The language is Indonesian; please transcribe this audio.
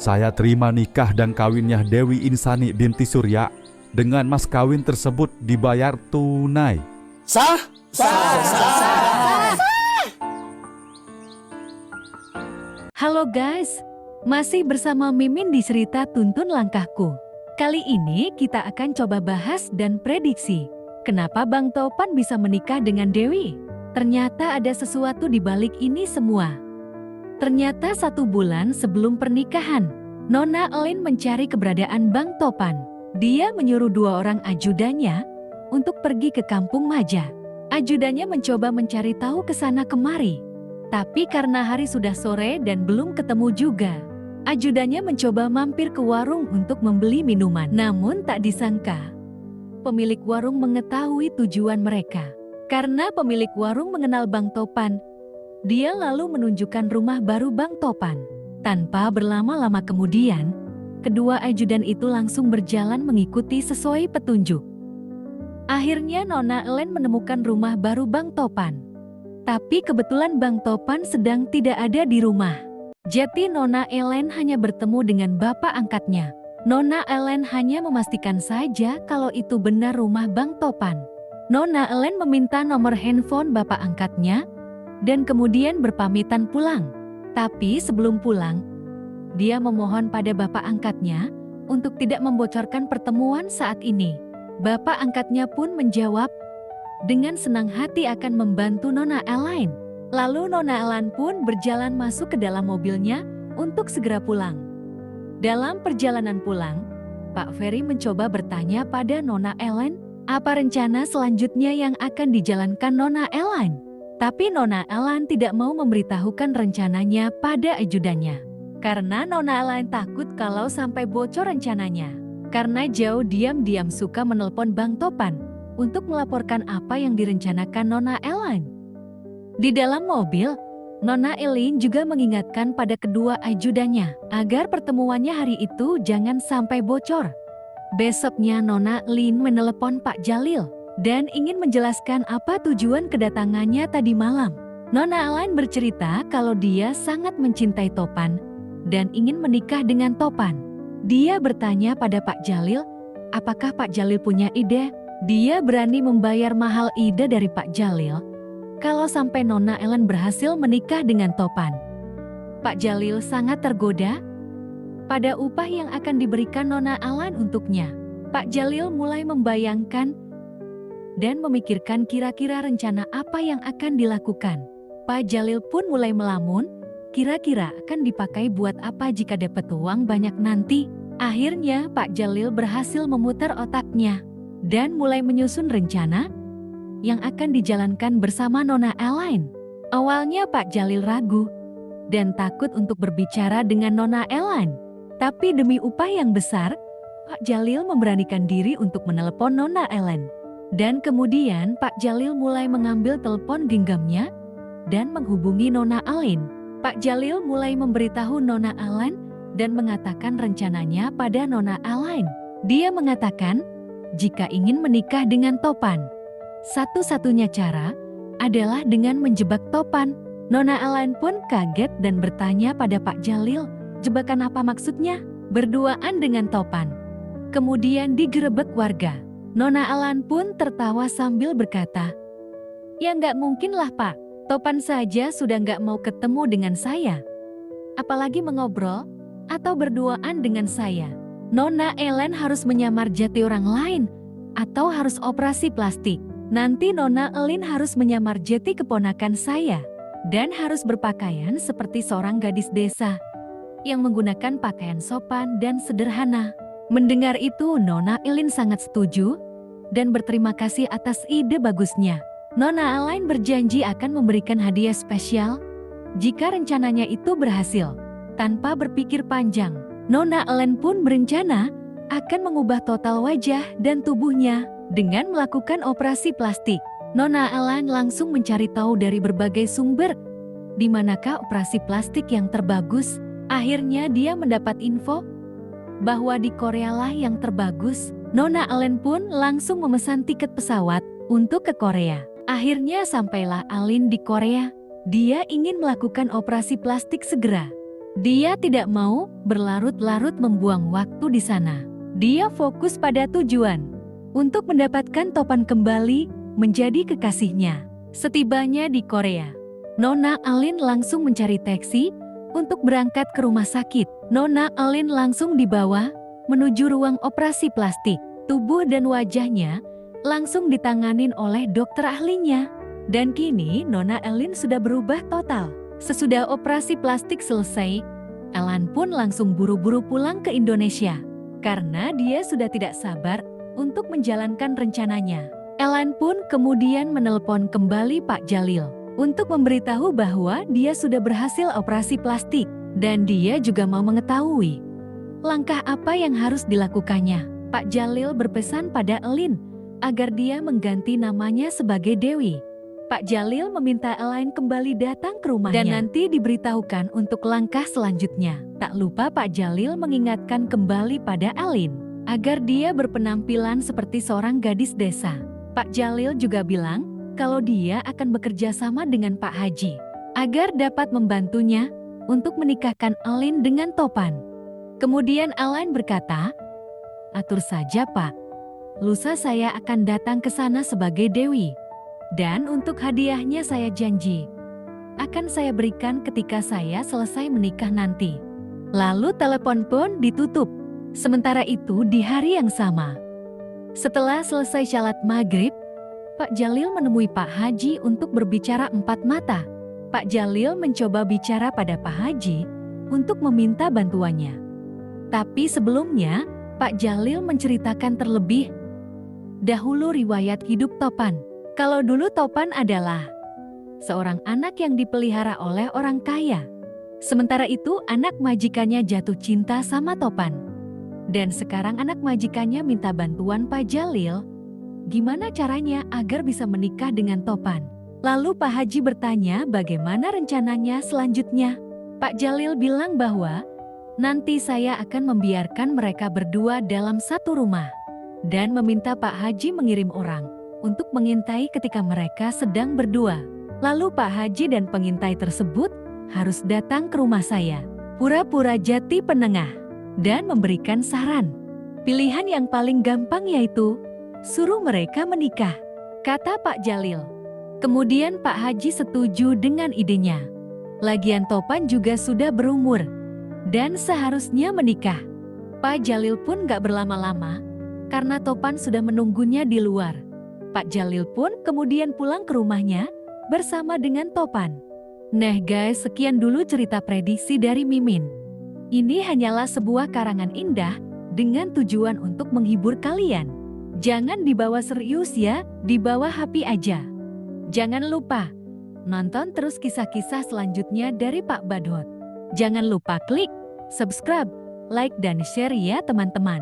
Saya terima nikah dan kawinnya Dewi Insani binti Surya. Dengan mas kawin tersebut dibayar tunai. Sah? Sah. Halo guys, masih bersama Mimin di cerita Tuntun Langkahku. Kali ini kita akan coba bahas dan prediksi kenapa Bang Topan bisa menikah dengan Dewi. Ternyata ada sesuatu di balik ini semua. Ternyata 1 bulan sebelum pernikahan, Nona Elin mencari keberadaan Bang Topan. Dia menyuruh 2 orang ajudannya untuk pergi ke kampung Maja. Ajudannya mencoba mencari tahu ke sana kemari. Tapi karena hari sudah sore dan belum ketemu juga, ajudannya mencoba mampir ke warung untuk membeli minuman. Namun tak disangka, pemilik warung mengetahui tujuan mereka. Karena pemilik warung mengenal Bang Topan, dia lalu menunjukkan rumah baru Bang Topan. Tanpa berlama-lama kemudian, kedua ajudan itu langsung berjalan mengikuti sesuai petunjuk. Akhirnya Nona Ellen menemukan rumah baru Bang Topan. Tapi kebetulan Bang Topan sedang tidak ada di rumah. Jadi Nona Ellen hanya bertemu dengan bapak angkatnya. Nona Ellen hanya memastikan saja kalau itu benar rumah Bang Topan. Nona Ellen meminta nomor handphone bapak angkatnya dan kemudian berpamitan pulang. Tapi sebelum pulang, dia memohon pada bapak angkatnya untuk tidak membocorkan pertemuan saat ini. Bapak angkatnya pun menjawab dengan senang hati akan membantu Nona Ellen. Lalu Nona Ellen pun berjalan masuk ke dalam mobilnya untuk segera pulang. Dalam perjalanan pulang, Pak Ferry mencoba bertanya pada Nona Ellen, apa rencana selanjutnya yang akan dijalankan Nona Ellen. Tapi Nona Ellen tidak mau memberitahukan rencananya pada ajudannya. Karena Nona Ellen takut kalau sampai bocor rencananya. Karena jauh diam-diam suka menelpon Bang Topan untuk melaporkan apa yang direncanakan Nona Ellen. Di dalam mobil, Nona Ellen juga mengingatkan pada kedua ajudannya agar pertemuannya hari itu jangan sampai bocor. Besoknya Nona Ellen menelepon Pak Jalil dan ingin menjelaskan apa tujuan kedatangannya tadi malam. Nona Ellen bercerita kalau dia sangat mencintai Topan dan ingin menikah dengan Topan. Dia bertanya pada Pak Jalil, apakah Pak Jalil punya ide? Dia berani membayar mahal ide dari Pak Jalil kalau sampai Nona Ellen berhasil menikah dengan Topan. Pak Jalil sangat tergoda pada upah yang akan diberikan Nona Ellen untuknya. Pak Jalil mulai membayangkan dan memikirkan kira-kira rencana apa yang akan dilakukan. Pak Jalil pun mulai melamun, kira-kira akan dipakai buat apa jika dapat uang banyak nanti. Akhirnya Pak Jalil berhasil memutar otaknya dan mulai menyusun rencana yang akan dijalankan bersama Nona Ellen. Awalnya Pak Jalil ragu dan takut untuk berbicara dengan Nona Ellen. Tapi demi upah yang besar, Pak Jalil memberanikan diri untuk menelepon Nona Ellen. Dan kemudian Pak Jalil mulai mengambil telepon genggamnya dan menghubungi Nona Ellen. Pak Jalil mulai memberitahu Nona Ellen dan mengatakan rencananya pada Nona Ellen. Dia mengatakan, jika ingin menikah dengan Topan, satu-satunya cara adalah dengan menjebak Topan. Nona Ellen pun kaget dan bertanya pada Pak Jalil, jebakan apa maksudnya? Berduaan dengan Topan, kemudian digerebek warga. Nona Ellen pun tertawa sambil berkata, ya nggak mungkin lah Pak. Topan saja sudah nggak mau ketemu dengan saya. Apalagi mengobrol atau berduaan dengan saya. Nona Ellen harus menyamar jadi orang lain atau harus operasi plastik. Nanti Nona Ellen harus menyamar jadi keponakan saya dan harus berpakaian seperti seorang gadis desa yang menggunakan pakaian sopan dan sederhana. Mendengar itu Nona Ellen sangat setuju dan berterima kasih atas ide bagusnya. Nona Ellen berjanji akan memberikan hadiah spesial jika rencananya itu berhasil. Tanpa berpikir panjang, Nona Ellen pun berencana akan mengubah total wajah dan tubuhnya dengan melakukan operasi plastik. Nona Ellen langsung mencari tahu dari berbagai sumber di manakah operasi plastik yang terbagus. Akhirnya dia mendapat info bahwa di Korea lah yang terbagus. Nona Ellen pun langsung memesan tiket pesawat untuk ke Korea. Akhirnya sampailah Alin di Korea. Dia ingin melakukan operasi plastik segera. Dia tidak mau berlarut-larut membuang waktu di sana. Dia fokus pada tujuan untuk mendapatkan Topan kembali menjadi kekasihnya. Setibanya di Korea, Nona Alin langsung mencari taksi untuk berangkat ke rumah sakit. Nona Alin langsung dibawa menuju ruang operasi plastik. Tubuh dan wajahnya langsung ditanganin oleh dokter ahlinya. Dan kini Nona Alin sudah berubah total. Sesudah operasi plastik selesai, Alan pun langsung buru-buru pulang ke Indonesia. Karena dia sudah tidak sabar untuk menjalankan rencananya. Alan pun kemudian menelpon kembali Pak Jalil untuk memberitahu bahwa dia sudah berhasil operasi plastik. Dan dia juga mau mengetahui langkah apa yang harus dilakukannya. Pak Jalil berpesan pada Alin agar dia mengganti namanya sebagai Dewi. Pak Jalil meminta Elaine kembali datang ke rumahnya dan nanti diberitahukan untuk langkah selanjutnya. Tak lupa Pak Jalil mengingatkan kembali pada Elaine agar dia berpenampilan seperti seorang gadis desa. Pak Jalil juga bilang kalau dia akan bekerja sama dengan Pak Haji agar dapat membantunya untuk menikahkan Elaine dengan Topan. Kemudian Elaine berkata, "Atur saja Pak, lusa saya akan datang ke sana sebagai Dewi. Dan untuk hadiahnya saya janji, akan saya berikan ketika saya selesai menikah nanti." Lalu telepon pun ditutup. Sementara itu di hari yang sama, setelah selesai salat maghrib, Pak Jalil menemui Pak Haji untuk berbicara empat mata. Pak Jalil mencoba bicara pada Pak Haji untuk meminta bantuannya. Tapi sebelumnya, Pak Jalil menceritakan terlebih dahulu riwayat hidup Topan. Kalau dulu Topan adalah seorang anak yang dipelihara oleh orang kaya. Sementara itu anak majikannya jatuh cinta sama Topan. Dan sekarang anak majikannya minta bantuan Pak Jalil, gimana caranya agar bisa menikah dengan Topan. Lalu Pak Haji bertanya bagaimana rencananya selanjutnya. Pak Jalil bilang bahwa nanti saya akan membiarkan mereka berdua dalam satu rumah. Dan meminta Pak Haji mengirim orang untuk mengintai ketika mereka sedang berdua. Lalu Pak Haji dan pengintai tersebut harus datang ke rumah saya, pura-pura jadi penengah, dan memberikan saran. Pilihan yang paling gampang yaitu suruh mereka menikah, kata Pak Jalil. Kemudian Pak Haji setuju dengan idenya. Lagian Topan juga sudah berumur dan seharusnya menikah. Pak Jalil pun gak berlama-lama karena Topan sudah menunggunya di luar. Pak Jalil pun kemudian pulang ke rumahnya bersama dengan Topan. Nah guys, sekian dulu cerita prediksi dari Mimin. Ini hanyalah sebuah karangan indah dengan tujuan untuk menghibur kalian. Jangan dibawa serius ya, dibawa happy aja. Jangan lupa nonton terus kisah-kisah selanjutnya dari Pak Badhot. Jangan lupa klik subscribe, like dan share ya teman-teman.